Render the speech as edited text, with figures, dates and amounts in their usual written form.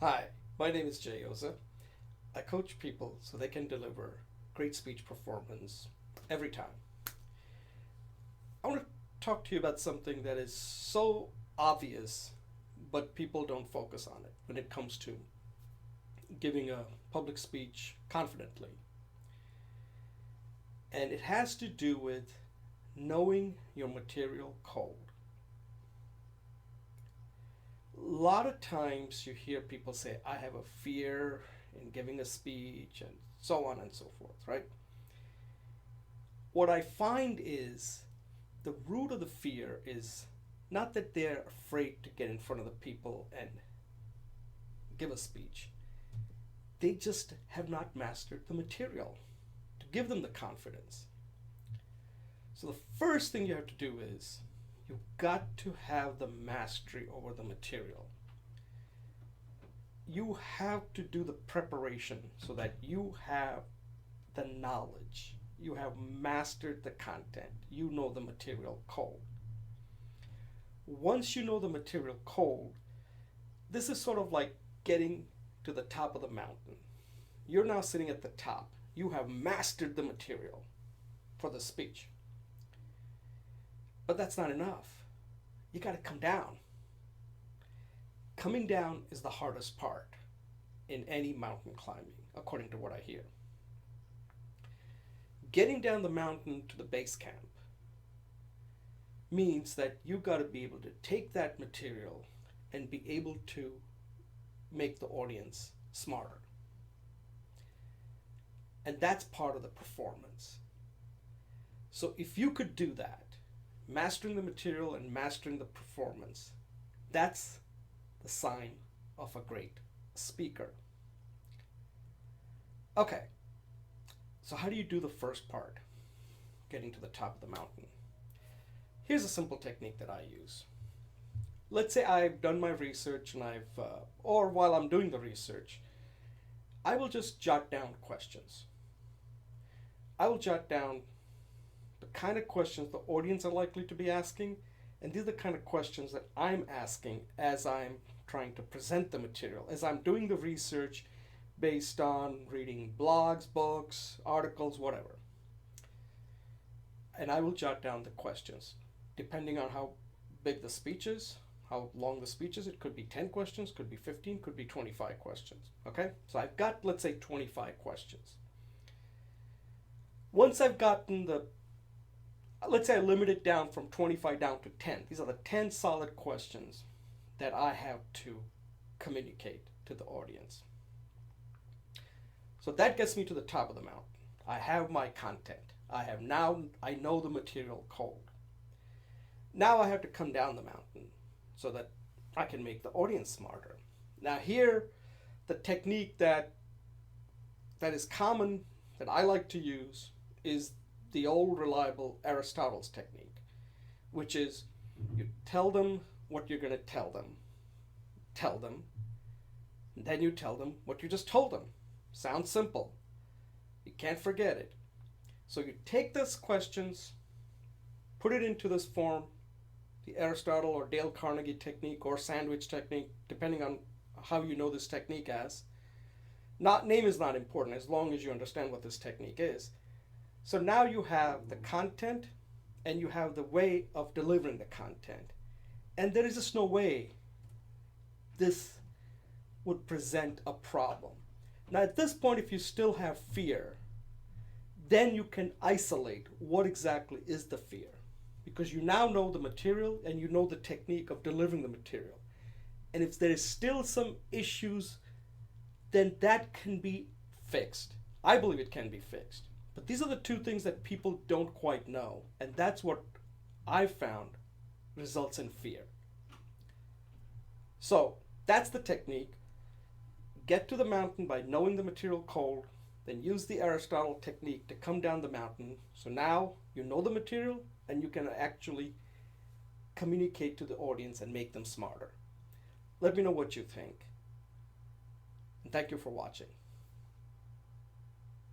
Hi, my name is Jay Oza. I coach people so they can deliver great speech performance every time. I want to talk to you about something that is so obvious, but people don't focus on it when it comes to giving a public speech confidently. And it has to do with knowing your material cold. A lot of times you hear people say, I have a fear in giving a speech, and so on and so forth, right? What I find is the root of the fear is not that they're afraid to get in front of the people and give a speech. They just have not mastered the material to give them the confidence. So the first thing you have to do is you've got to have the mastery over the material. You have to do the preparation so that you have the knowledge. You have mastered the content. You know the material cold. Once you know the material cold, this is sort of like getting to the top of the mountain. You're now sitting at the top. You have mastered the material for the speech. But that's not enough. You got to come down. Coming down is the hardest part in any mountain climbing, according to what I hear. Getting down the mountain to the base camp means that you got to be able to take that material and be able to make the audience smarter. And that's part of the performance. So if you could do that, mastering the material and mastering the performance, that's the sign of a great speaker. Okay, so how do you do the first part, getting to the top of the mountain? Here's a simple technique that I use. Let's say I've done my research and or while I'm doing the research, I will just jot down questions. I will jot down the kind of questions the audience are likely to be asking, and these are the kind of questions that I'm asking as I'm trying to present the material, as I'm doing the research based on reading blogs, books, articles, whatever. And I will jot down the questions. Depending on how big the speech is, how long the speech is, it could be 10 questions, could be 15, could be 25 questions. Okay? So I've got, let's say, 25 questions. Once I've gotten let's say I limit it down from 25 down to 10. These are the 10 solid questions that I have to communicate to the audience. So that gets me to the top of the mountain. I have my content. I know the material cold. Now I have to come down the mountain so that I can make the audience smarter. Now here, the technique that is common, that I like to use, is the old reliable Aristotle's technique, which is you tell them what you're going to tell them, and then you tell them what you just told them. Sounds simple. You can't forget it. So you take those questions, put it into this form, the Aristotle or Dale Carnegie technique or sandwich technique, depending on how you know this technique as. Name is not important as long as you understand what this technique is. So now you have the content and you have the way of delivering the content. And there is just no way this would present a problem. Now at this point, if you still have fear, then you can isolate what exactly is the fear. Because you now know the material and you know the technique of delivering the material. And if there is still some issues, then that can be fixed. I believe it can be fixed. But these are the two things that people don't quite know. And that's what I've found results in fear. So that's the technique. Get to the mountain by knowing the material cold, then use the Aristotle technique to come down the mountain. So now you know the material and you can actually communicate to the audience and make them smarter. Let me know what you think. And thank you for watching.